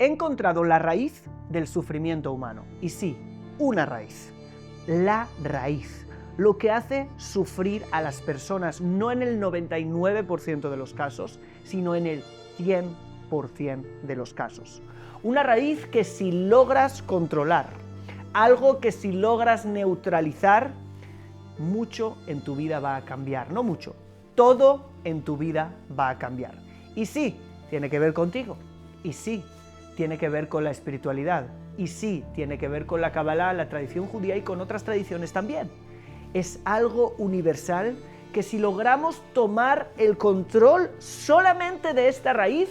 he encontrado la raíz del sufrimiento humano. Y sí, una raíz. La raíz. Lo que hace sufrir a las personas, no en el 99% de los casos, sino en el 100% de los casos. Una raíz que si logras controlar, algo que si logras neutralizar, mucho en tu vida va a cambiar. No mucho, todo en tu vida va a cambiar. Y sí, tiene que ver contigo. Y sí, tiene que ver con la espiritualidad. Y sí, tiene que ver con la Kabbalah, la tradición judía y con otras tradiciones también. Es algo universal que si logramos tomar el control solamente de esta raíz,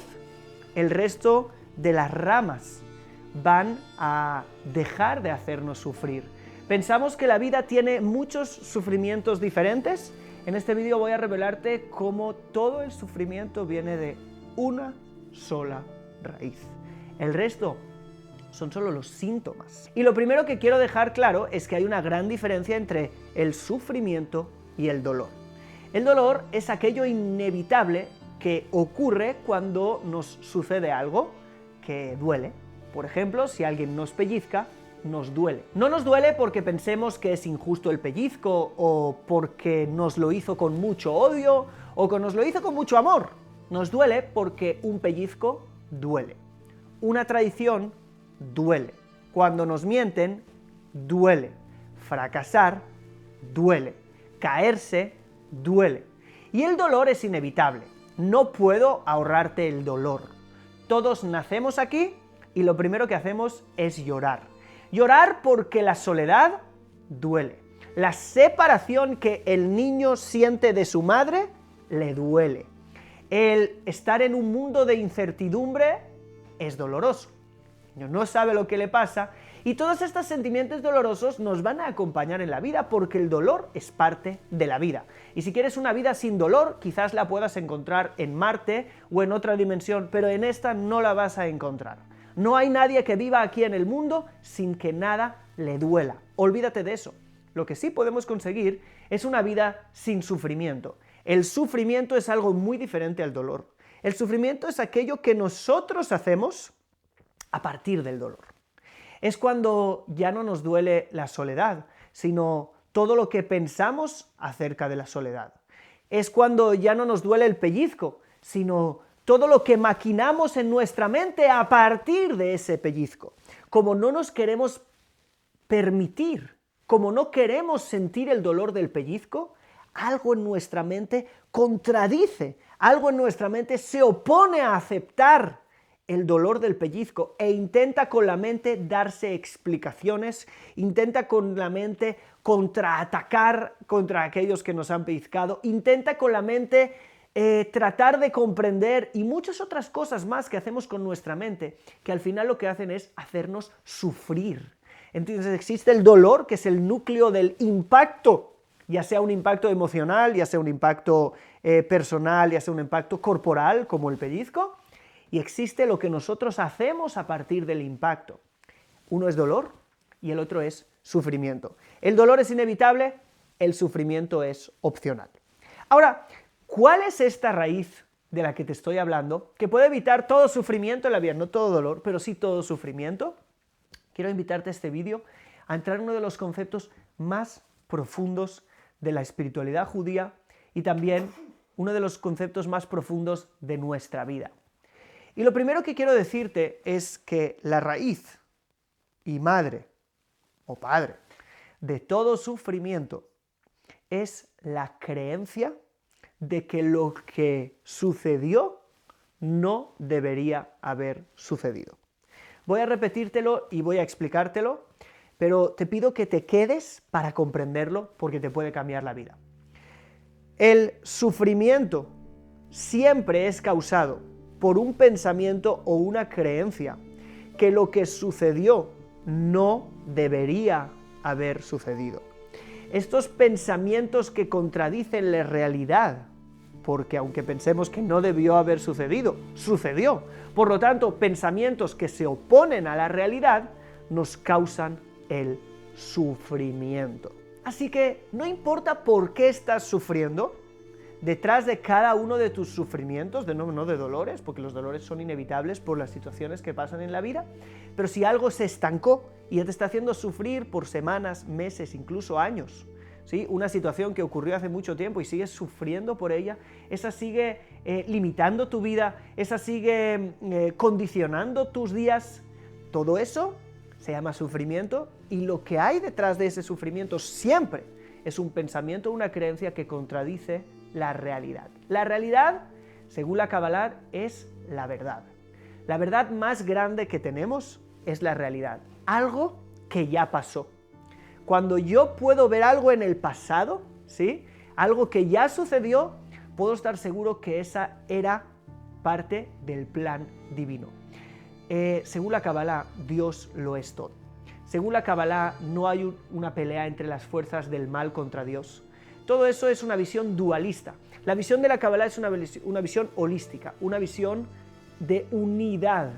el resto de las ramas van a dejar de hacernos sufrir. Pensamos que la vida tiene muchos sufrimientos diferentes. En este vídeo voy a revelarte cómo todo el sufrimiento viene de una sola raíz. El resto son solo los síntomas. Y lo primero que quiero dejar claro es que hay una gran diferencia entre el sufrimiento y el dolor. El dolor es aquello inevitable que ocurre cuando nos sucede algo que duele. Por ejemplo, si alguien nos pellizca, nos duele. No nos duele porque pensemos que es injusto el pellizco o porque nos lo hizo con mucho odio o que nos lo hizo con mucho amor. Nos duele porque un pellizco duele. Una traición duele. Cuando nos mienten, duele. Fracasar, duele. Caerse, duele. Y el dolor es inevitable. No puedo ahorrarte el dolor. Todos nacemos aquí y lo primero que hacemos es llorar. Llorar porque la soledad duele. La separación que el niño siente de su madre le duele. El estar en un mundo de incertidumbre es doloroso. El niño no sabe lo que le pasa y todos estos sentimientos dolorosos nos van a acompañar en la vida porque el dolor es parte de la vida. Y si quieres una vida sin dolor, quizás la puedas encontrar en Marte o en otra dimensión, pero en esta no la vas a encontrar. No hay nadie que viva aquí en el mundo sin que nada le duela. Olvídate de eso. Lo que sí podemos conseguir es una vida sin sufrimiento. El sufrimiento es algo muy diferente al dolor. El sufrimiento es aquello que nosotros hacemos a partir del dolor. Es cuando ya no nos duele la soledad, sino todo lo que pensamos acerca de la soledad. Es cuando ya no nos duele el pellizco, sino todo lo que maquinamos en nuestra mente a partir de ese pellizco. Como no nos queremos permitir, como no queremos sentir el dolor del pellizco, algo en nuestra mente contradice, algo en nuestra mente se opone a aceptar el dolor del pellizco e intenta con la mente darse explicaciones, intenta con la mente contraatacar contra aquellos que nos han pellizcado, intenta con la mente tratar de comprender y muchas otras cosas más que hacemos con nuestra mente, que al final lo que hacen es hacernos sufrir. Entonces existe el dolor, que es el núcleo del impacto, ya sea un impacto emocional, ya sea un impacto personal, ya sea un impacto corporal, como el pellizco, y existe lo que nosotros hacemos a partir del impacto. Uno es dolor y el otro es sufrimiento. El dolor es inevitable, el sufrimiento es opcional. Ahora, ¿cuál es esta raíz de la que te estoy hablando que puede evitar todo sufrimiento en la vida? No todo dolor, pero sí todo sufrimiento. Quiero invitarte a este vídeo a entrar en uno de los conceptos más profundos de la espiritualidad judía y también uno de los conceptos más profundos de nuestra vida. Y lo primero que quiero decirte es que la raíz y madre o padre de todo sufrimiento es la creencia de que lo que sucedió no debería haber sucedido. Voy a repetírtelo y voy a explicártelo, pero te pido que te quedes para comprenderlo porque te puede cambiar la vida. El sufrimiento siempre es causado por un pensamiento o una creencia que lo que sucedió no debería haber sucedido. Estos pensamientos que contradicen la realidad, porque aunque pensemos que no debió haber sucedido, sucedió. Por lo tanto, pensamientos que se oponen a la realidad nos causan el sufrimiento. Así que no importa por qué estás sufriendo, detrás de cada uno de tus sufrimientos, no de dolores, porque los dolores son inevitables por las situaciones que pasan en la vida, pero si algo se estancó y ya te está haciendo sufrir por semanas, meses, incluso años, ¿sí? Una situación que ocurrió hace mucho tiempo y sigues sufriendo por ella, esa sigue limitando tu vida, esa sigue condicionando tus días, todo eso se llama sufrimiento, y lo que hay detrás de ese sufrimiento siempre es un pensamiento, una creencia que contradice la realidad. La realidad, según la Kabbalah, es la verdad. La verdad más grande que tenemos es la realidad, algo que ya pasó. Cuando yo puedo ver algo en el pasado, ¿sí? Algo que ya sucedió, puedo estar seguro que esa era parte del plan divino. Según la Kabbalah, Dios lo es todo. Según la Kabbalah, no hay una pelea entre las fuerzas del mal contra Dios. Todo eso es una visión dualista. La visión de la Kabbalah es una visión holística, una visión de unidad,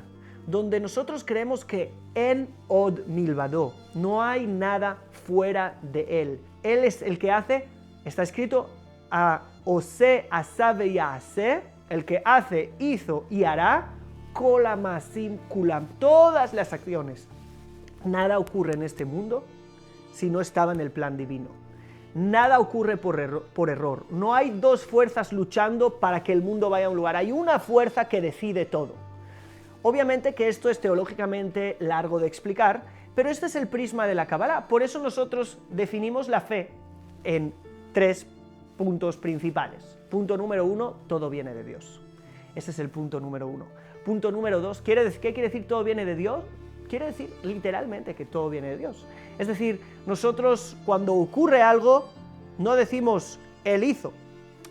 donde nosotros creemos que en od milvado, no hay nada fuera de Él. Él es el que hace, está escrito, a ose, asabe y hace, el que hace, hizo y hará, kolamasim kulam, todas las acciones. Nada ocurre en este mundo si no estaba en el plan divino. Nada ocurre por error. No hay dos fuerzas luchando para que el mundo vaya a un lugar. Hay una fuerza que decide todo. Obviamente que esto es teológicamente largo de explicar, pero este es el prisma de la Kabbalah. Por eso nosotros definimos la fe en 3 puntos principales. Punto número 1, todo viene de Dios. Ese es el punto número 1. Punto número 2, ¿qué quiere decir todo viene de Dios? Quiere decir literalmente que todo viene de Dios. Es decir, nosotros cuando ocurre algo, no decimos Él hizo.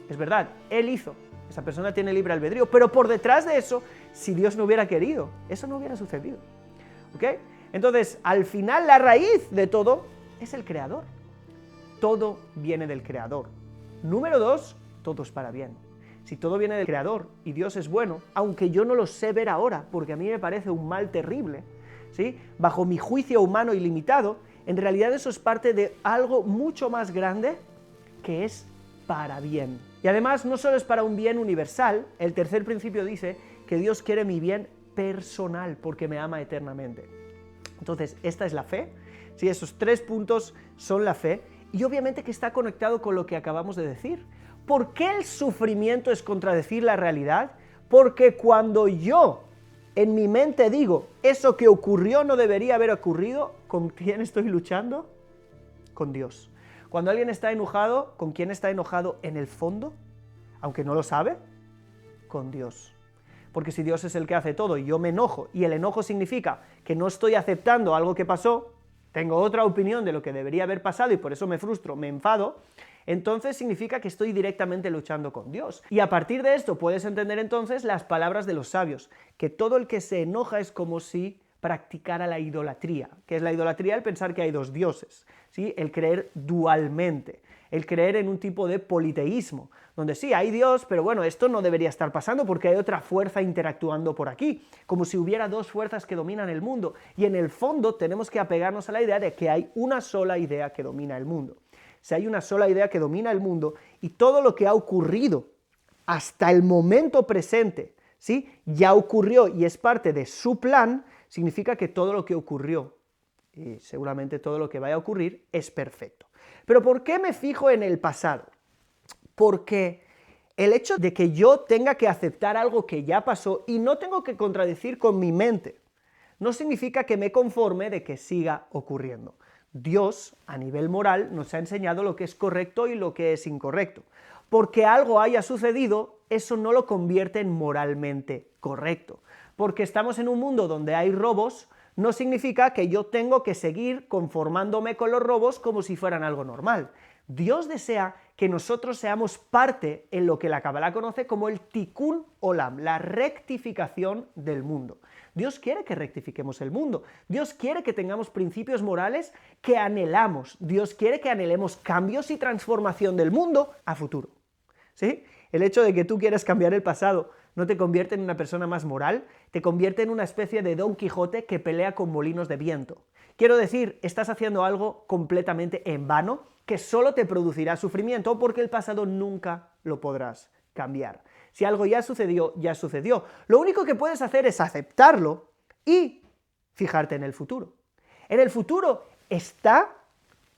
Es verdad, Él hizo. Esa persona tiene libre albedrío, pero por detrás de eso, si Dios no hubiera querido, eso no hubiera sucedido. ¿Ok? Entonces, al final, la raíz de todo es el Creador. Todo viene del Creador. Número 2, todo es para bien. Si todo viene del Creador y Dios es bueno, aunque yo no lo sé ver ahora, porque a mí me parece un mal terrible, ¿sí? Bajo mi juicio humano ilimitado, en realidad eso es parte de algo mucho más grande que es para bien. Y además no solo es para un bien universal, el tercer principio dice que Dios quiere mi bien personal porque me ama eternamente. Entonces, esta es la fe, ¿sí? Esos 3 puntos son la fe, y obviamente que está conectado con lo que acabamos de decir. ¿Por qué el sufrimiento es contradecir la realidad? Porque cuando yo en mi mente digo, eso que ocurrió no debería haber ocurrido, ¿con quién estoy luchando? Con Dios. Cuando alguien está enojado, ¿con quién está enojado en el fondo? Aunque no lo sabe, con Dios. Porque si Dios es el que hace todo y yo me enojo, y el enojo significa que no estoy aceptando algo que pasó, tengo otra opinión de lo que debería haber pasado y por eso me frustro, me enfado, entonces significa que estoy directamente luchando con Dios. Y a partir de esto puedes entender entonces las palabras de los sabios, que todo el que se enoja es como si practicara la idolatría. ¿Qué es la idolatría? El pensar que hay dos dioses, ¿sí? El creer dualmente, el creer en un tipo de politeísmo, donde sí, hay Dios, pero bueno, esto no debería estar pasando porque hay otra fuerza interactuando por aquí, como si hubiera dos fuerzas que dominan el mundo, y en el fondo tenemos que apegarnos a la idea de que hay una sola idea que domina el mundo. Si hay una sola idea que domina el mundo y todo lo que ha ocurrido hasta el momento presente, ¿sí? Ya ocurrió y es parte de su plan, significa que todo lo que ocurrió y seguramente todo lo que vaya a ocurrir es perfecto. Pero ¿por qué me fijo en el pasado? Porque el hecho de que yo tenga que aceptar algo que ya pasó y no tengo que contradecir con mi mente, no significa que me conforme de que siga ocurriendo. Dios, a nivel moral, nos ha enseñado lo que es correcto y lo que es incorrecto. Porque algo haya sucedido, eso no lo convierte en moralmente correcto. Porque estamos en un mundo donde hay robos, no significa que yo tengo que seguir conformándome con los robos como si fueran algo normal. Dios desea que nosotros seamos parte en lo que la Kabbalah conoce como el Tikkun Olam, la rectificación del mundo. Dios quiere que rectifiquemos el mundo. Dios quiere que tengamos principios morales que anhelamos. Dios quiere que anhelemos cambios y transformación del mundo a futuro. ¿Sí? El hecho de que tú quieras cambiar el pasado no te convierte en una persona más moral, te convierte en una especie de Don Quijote que pelea con molinos de viento. Quiero decir, estás haciendo algo completamente en vano que solo te producirá sufrimiento porque el pasado nunca lo podrás cambiar. Si algo ya sucedió, ya sucedió. Lo único que puedes hacer es aceptarlo y fijarte en el futuro. En el futuro está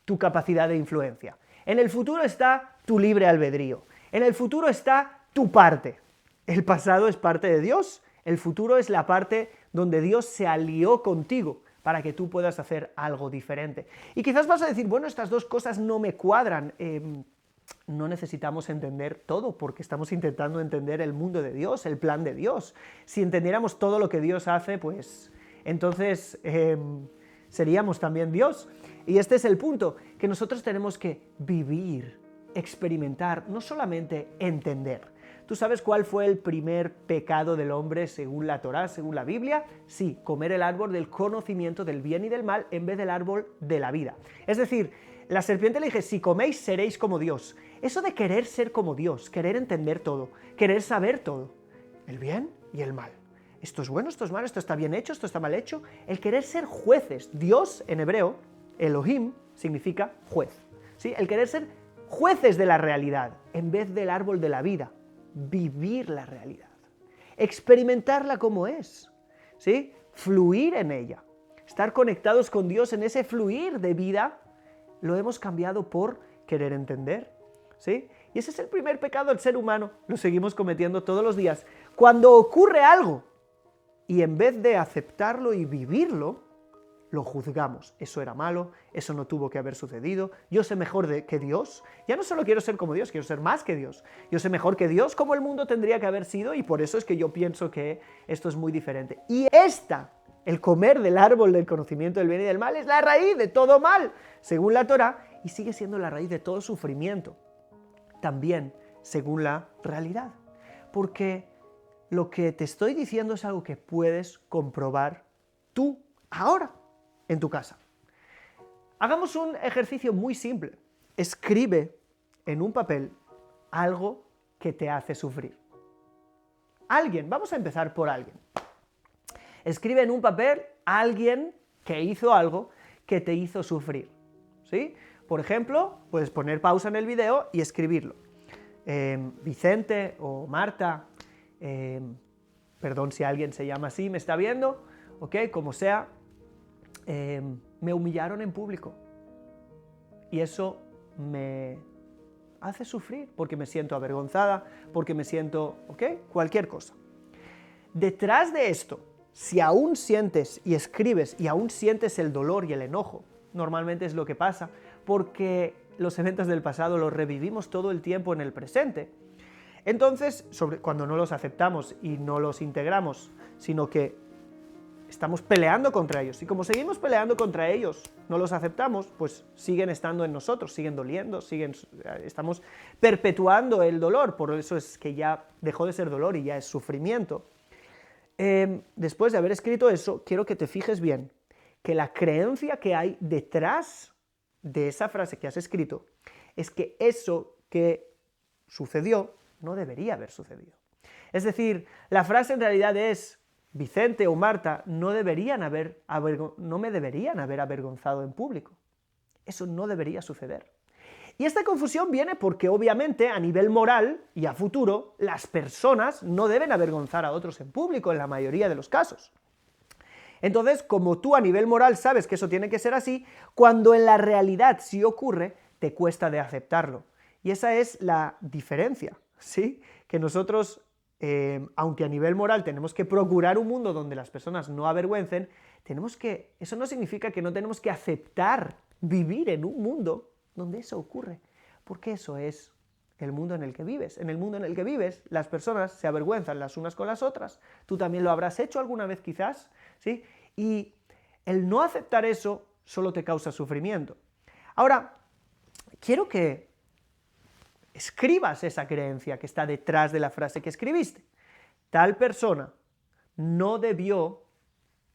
tu capacidad de influencia. En el futuro está tu libre albedrío. En el futuro está tu parte. El pasado es parte de Dios, el futuro es la parte donde Dios se alió contigo para que tú puedas hacer algo diferente. Y quizás vas a decir, bueno, estas dos cosas no me cuadran. No necesitamos entender todo, porque estamos intentando entender el mundo de Dios, el plan de Dios. Si entendiéramos todo lo que Dios hace, pues entonces seríamos también Dios. Y este es el punto, que nosotros tenemos que vivir, experimentar, no solamente entender. ¿Tú sabes cuál fue el primer pecado del hombre según la Torá, según la Biblia? Sí, comer el árbol del conocimiento del bien y del mal en vez del árbol de la vida. Es decir, la serpiente le dije, si coméis seréis como Dios. Eso de querer ser como Dios, querer entender todo, querer saber todo, el bien y el mal. Esto es bueno, esto es malo, esto está bien hecho, esto está mal hecho. El querer ser jueces. Dios, en hebreo, Elohim, significa juez. ¿Sí? El querer ser jueces de la realidad en vez del árbol de la vida. Vivir la realidad, experimentarla como es, ¿sí? Fluir en ella, estar conectados con Dios en ese fluir de vida, lo hemos cambiado por querer entender, ¿sí? Y ese es el primer pecado del ser humano, lo seguimos cometiendo todos los días. Cuando ocurre algo y en vez de aceptarlo y vivirlo, lo juzgamos. Eso era malo, eso no tuvo que haber sucedido, yo sé mejor que Dios. Ya no solo quiero ser como Dios, quiero ser más que Dios. Yo sé mejor que Dios cómo el mundo tendría que haber sido y por eso es que yo pienso que esto es muy diferente. Y el comer del árbol del conocimiento del bien y del mal, es la raíz de todo mal, según la Torá, y sigue siendo la raíz de todo sufrimiento, también según la realidad. Porque lo que te estoy diciendo es algo que puedes comprobar tú ahora en tu casa. Hagamos un ejercicio muy simple. Escribe en un papel algo que te hace sufrir. Alguien, vamos a empezar por alguien. Escribe en un papel a alguien que hizo algo que te hizo sufrir. ¿Sí? Por ejemplo, puedes poner pausa en el video y escribirlo. Vicente o Marta, perdón si alguien se llama así, me está viendo, ¿ok? Como sea, me humillaron en público y eso me hace sufrir porque me siento avergonzada, porque me siento, ¿ok? Cualquier cosa. Detrás de esto, si aún sientes y escribes y aún sientes el dolor y el enojo, normalmente es lo que pasa porque los eventos del pasado los revivimos todo el tiempo en el presente. Entonces, cuando no los aceptamos y no los integramos, sino que estamos peleando contra ellos. Y como seguimos peleando contra ellos, no los aceptamos, pues siguen estando en nosotros, siguen doliendo, estamos perpetuando el dolor. Por eso es que ya dejó de ser dolor y ya es sufrimiento. Después de haber escrito eso, quiero que te fijes bien que la creencia que hay detrás de esa frase que has escrito es que eso que sucedió no debería haber sucedido. Es decir, la frase en realidad es: Vicente o Marta no me deberían haber avergonzado en público. Eso no debería suceder. Y esta confusión viene porque obviamente a nivel moral y a futuro las personas no deben avergonzar a otros en público en la mayoría de los casos. Entonces, como tú a nivel moral sabes que eso tiene que ser así, cuando en la realidad sí ocurre, te cuesta de aceptarlo. Y esa es la diferencia, ¿sí? Que nosotros, aunque a nivel moral tenemos que procurar un mundo donde las personas no avergüencen, eso no significa que no tenemos que aceptar vivir en un mundo donde eso ocurre, porque eso es el mundo en el que vives. En el mundo en el que vives, las personas se avergüenzan las unas con las otras, tú también lo habrás hecho alguna vez quizás, ¿sí? Y el no aceptar eso solo te causa sufrimiento. Ahora, quiero que escribas esa creencia que está detrás de la frase que escribiste. Tal persona no debió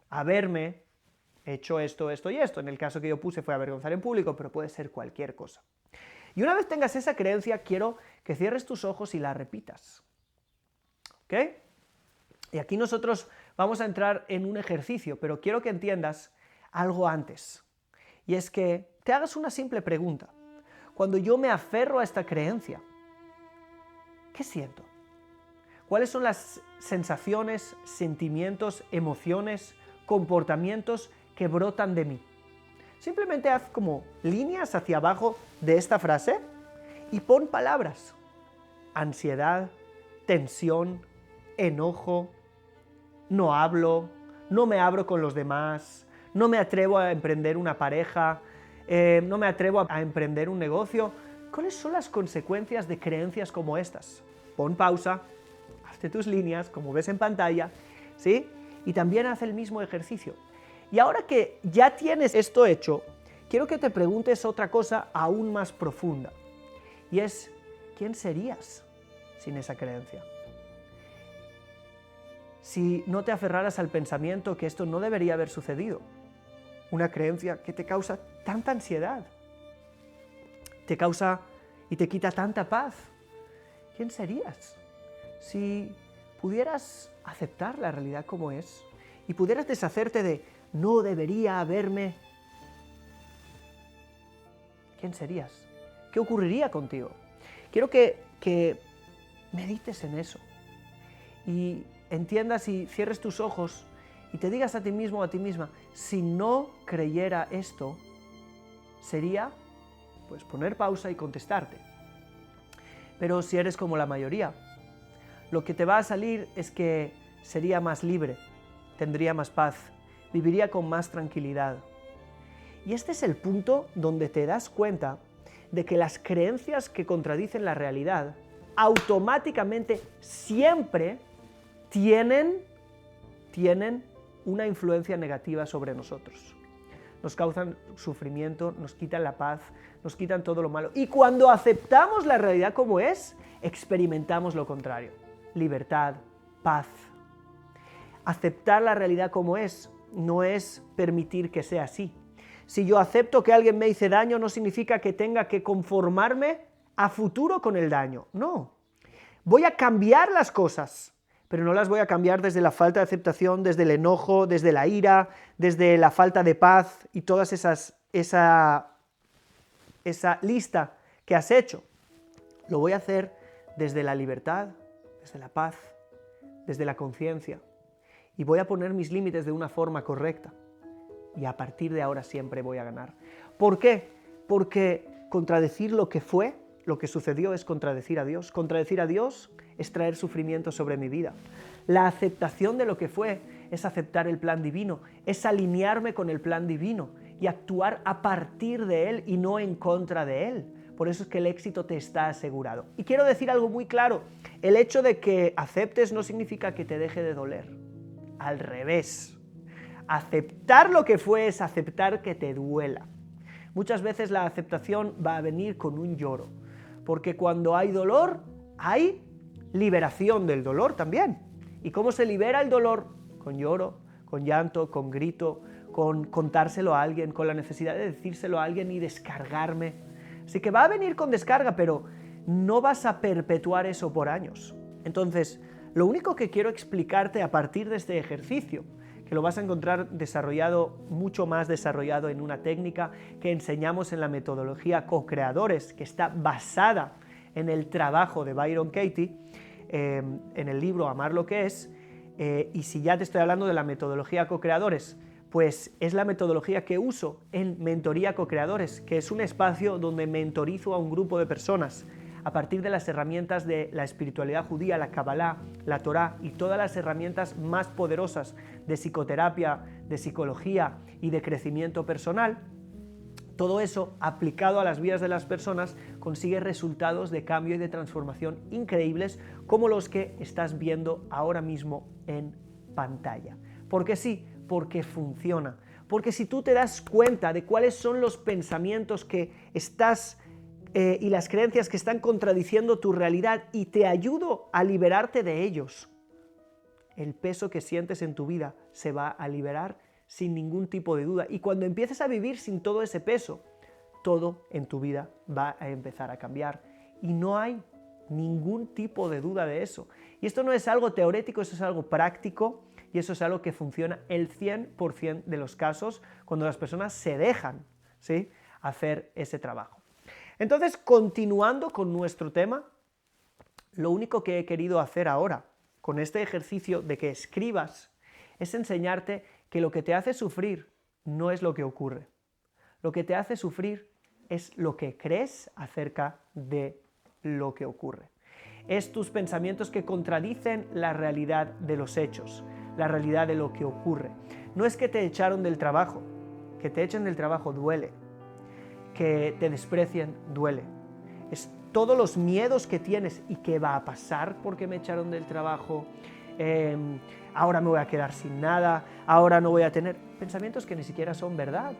haberme hecho esto, esto y esto. En el caso que yo puse fue avergonzar en público, pero puede ser cualquier cosa. Y una vez tengas esa creencia, quiero que cierres tus ojos y la repitas. ¿Ok? Y aquí nosotros vamos a entrar en un ejercicio, pero quiero que entiendas algo antes. Y es que te hagas una simple pregunta. cuando yo me aferro a esta creencia, ¿qué siento? ¿Cuáles son las sensaciones, sentimientos, emociones, comportamientos que brotan de mí? Simplemente haz como líneas hacia abajo de esta frase y pon palabras. Ansiedad, tensión, enojo, no hablo, no me abro con los demás, no me atrevo a emprender una pareja, no me atrevo a emprender un negocio. ¿Cuáles son las consecuencias de creencias como estas? Pon pausa, hazte tus líneas, como ves en pantalla, ¿sí? Y también haz el mismo ejercicio. Y ahora que ya tienes esto hecho, quiero que te preguntes otra cosa aún más profunda. Y es, ¿quién serías sin esa creencia? Si no te aferraras al pensamiento que esto no debería haber sucedido, una creencia que te causa tanta ansiedad, te causa y te quita tanta paz, ¿quién serías? Si pudieras aceptar la realidad como es y pudieras deshacerte de no debería haberme, ¿quién serías? ¿Qué ocurriría contigo? Quiero que medites en eso y entiendas y cierres tus ojos y te digas a ti mismo o a ti misma, si no creyera esto, sería pues poner pausa y contestarte. Pero si eres como la mayoría, lo que te va a salir es que sería más libre, tendría más paz, viviría con más tranquilidad. Y este es el punto donde te das cuenta de que las creencias que contradicen la realidad automáticamente siempre tienen una influencia negativa sobre nosotros. Nos causan sufrimiento, nos quitan la paz, nos quitan todo lo malo. Y cuando aceptamos la realidad como es, experimentamos lo contrario. Libertad, paz. Aceptar la realidad como es no es permitir que sea así. Si yo acepto que alguien me hice daño, no significa que tenga que conformarme a futuro con el daño. No. Voy a cambiar las cosas, pero no las voy a cambiar desde la falta de aceptación, desde el enojo, desde la ira, desde la falta de paz y todas esa lista que has hecho. Lo voy a hacer desde la libertad, desde la paz, desde la conciencia. Y voy a poner mis límites de una forma correcta. Y a partir de ahora siempre voy a ganar. ¿Por qué? Porque contradecir lo que fue, lo que sucedió, es contradecir a Dios. Contradecir a Dios es traer sufrimiento sobre mi vida. La aceptación de lo que fue es aceptar el plan divino, es alinearme con el plan divino y actuar a partir de él y no en contra de él. Por eso es que el éxito te está asegurado. Y quiero decir algo muy claro, el hecho de que aceptes no significa que te deje de doler. Al revés. Aceptar lo que fue es aceptar que te duela. Muchas veces la aceptación va a venir con un lloro, porque cuando hay dolor, hay liberación del dolor también. ¿Y cómo se libera el dolor? Con lloro, con llanto, con grito, con contárselo a alguien, con la necesidad de decírselo a alguien y descargarme. Así que va a venir con descarga, pero no vas a perpetuar eso por años. Entonces, lo único que quiero explicarte a partir de este ejercicio, que lo vas a encontrar desarrollado, mucho más desarrollado en una técnica que enseñamos en la metodología Co-Creadores, que está basada en el trabajo de Byron Katie, en el libro Amar lo que es, y si ya te estoy hablando de la metodología Co-Creadores, pues es la metodología que uso en Mentoría Co-Creadores, que es un espacio donde mentorizo a un grupo de personas a partir de las herramientas de la espiritualidad judía, la Kabbalah, la Torá y todas las herramientas más poderosas de psicoterapia, de psicología y de crecimiento personal. Todo eso, aplicado a las vidas de las personas, consigue resultados de cambio y de transformación increíbles como los que estás viendo ahora mismo en pantalla. ¿Por qué sí? Porque funciona. Porque si tú te das cuenta de cuáles son los pensamientos que estás y las creencias que están contradiciendo tu realidad y te ayudo a liberarte de ellos, el peso que sientes en tu vida se va a liberar sin ningún tipo de duda. Y cuando empieces a vivir sin todo ese peso, todo en tu vida va a empezar a cambiar. Y no hay ningún tipo de duda de eso. Y esto no es algo teórico, eso es algo práctico y eso es algo que funciona el 100% de los casos cuando las personas se dejan, ¿sí?, hacer ese trabajo. Entonces, continuando con nuestro tema, lo único que he querido hacer ahora, con este ejercicio de que escribas, es enseñarte que lo que te hace sufrir no es lo que ocurre. Lo que te hace sufrir es lo que crees acerca de lo que ocurre. Es tus pensamientos que contradicen la realidad de los hechos, la realidad de lo que ocurre. No es que te echaron del trabajo, que te echen del trabajo duele, que te desprecien duele. Es todos los miedos que tienes y qué va a pasar porque me echaron del trabajo, ahora me voy a quedar sin nada, ahora no voy a tener pensamientos que ni siquiera son verdad,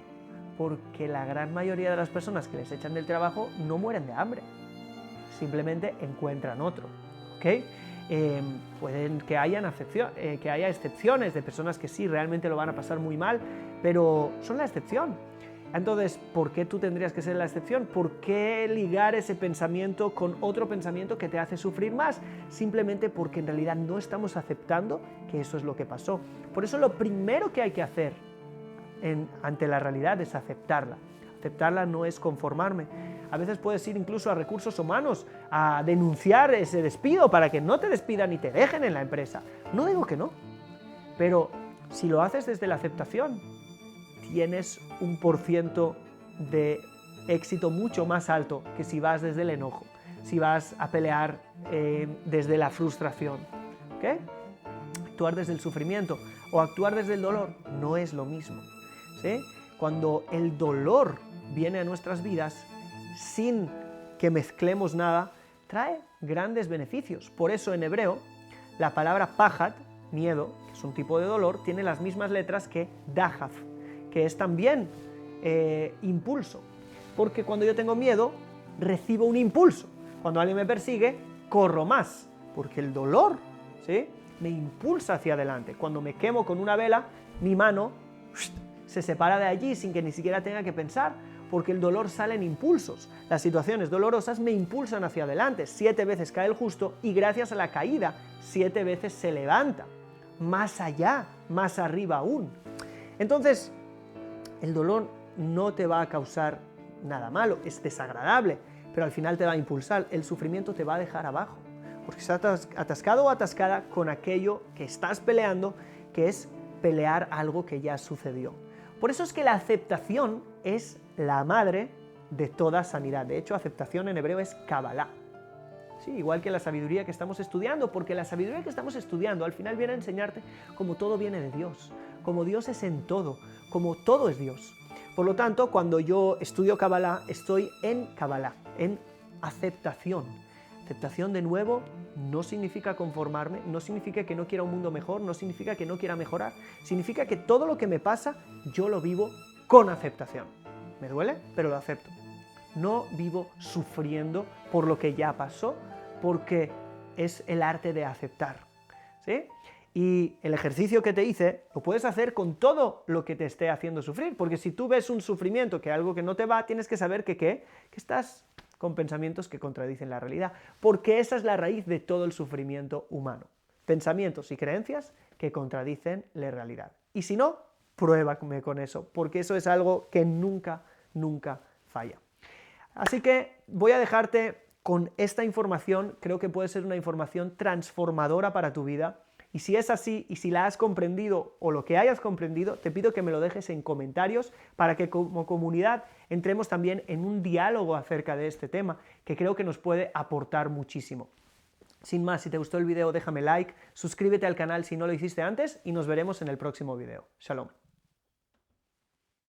porque la gran mayoría de las personas que les echan del trabajo no mueren de hambre, simplemente encuentran otro, ¿ok? Pueden que haya excepciones de personas que sí realmente lo van a pasar muy mal, pero son la excepción. Entonces, ¿por qué tú tendrías que ser la excepción? ¿Por qué ligar ese pensamiento con otro pensamiento que te hace sufrir más? Simplemente porque en realidad no estamos aceptando que eso es lo que pasó. Por eso lo primero que hay que hacer ante la realidad es aceptarla. Aceptarla no es conformarme. A veces puedes ir incluso a recursos humanos a denunciar ese despido para que no te despidan y te dejen en la empresa. No digo que no, pero si lo haces desde la aceptación, tienes un % de éxito mucho más alto que si vas desde el enojo, si vas a pelear desde la frustración. ¿Okay? Actuar desde el sufrimiento o actuar desde el dolor no es lo mismo, ¿sí? Cuando el dolor viene a nuestras vidas sin que mezclemos nada, trae grandes beneficios. Por eso en hebreo la palabra pajad, miedo, que es un tipo de dolor, tiene las mismas letras que dahaf, que es también impulso, porque cuando yo tengo miedo recibo un impulso, cuando alguien me persigue corro más, porque el dolor, ¿sí?, me impulsa hacia adelante. Cuando me quemo con una vela, mi mano se separa de allí sin que ni siquiera tenga que pensar, porque el dolor sale en impulsos. Las situaciones dolorosas me impulsan hacia adelante. 7 veces cae el justo y gracias a la caída 7 veces se levanta, más allá, más arriba aún. Entonces, el dolor no te va a causar nada malo, es desagradable, pero al final te va a impulsar. El sufrimiento te va a dejar abajo, porque estás atascado o atascada con aquello que estás peleando, que es pelear algo que ya sucedió. Por eso es que la aceptación es la madre de toda sanidad. De hecho, aceptación en hebreo es Kabbalah. Sí, igual que la sabiduría que estamos estudiando, porque la sabiduría que estamos estudiando al final viene a enseñarte cómo todo viene de Dios, como Dios es en todo, como todo es Dios. Por lo tanto, cuando yo estudio Kabbalah, estoy en Kabbalah, en aceptación. Aceptación, de nuevo, no significa conformarme, no significa que no quiera un mundo mejor, no significa que no quiera mejorar, significa que todo lo que me pasa, yo lo vivo con aceptación. Me duele, pero lo acepto. No vivo sufriendo por lo que ya pasó, porque es el arte de aceptar, ¿sí? Y el ejercicio que te hice lo puedes hacer con todo lo que te esté haciendo sufrir, porque si tú ves un sufrimiento, que algo que no te va, tienes que saber que estás con pensamientos que contradicen la realidad, porque esa es la raíz de todo el sufrimiento humano. Pensamientos y creencias que contradicen la realidad. Y si no, pruébame con eso, porque eso es algo que nunca, nunca falla. Así que voy a dejarte con esta información, creo que puede ser una información transformadora para tu vida, y si es así, y si la has comprendido o lo que hayas comprendido, te pido que me lo dejes en comentarios para que como comunidad entremos también en un diálogo acerca de este tema, que creo que nos puede aportar muchísimo. Sin más, si te gustó el video déjame like, suscríbete al canal si no lo hiciste antes y nos veremos en el próximo video. Shalom.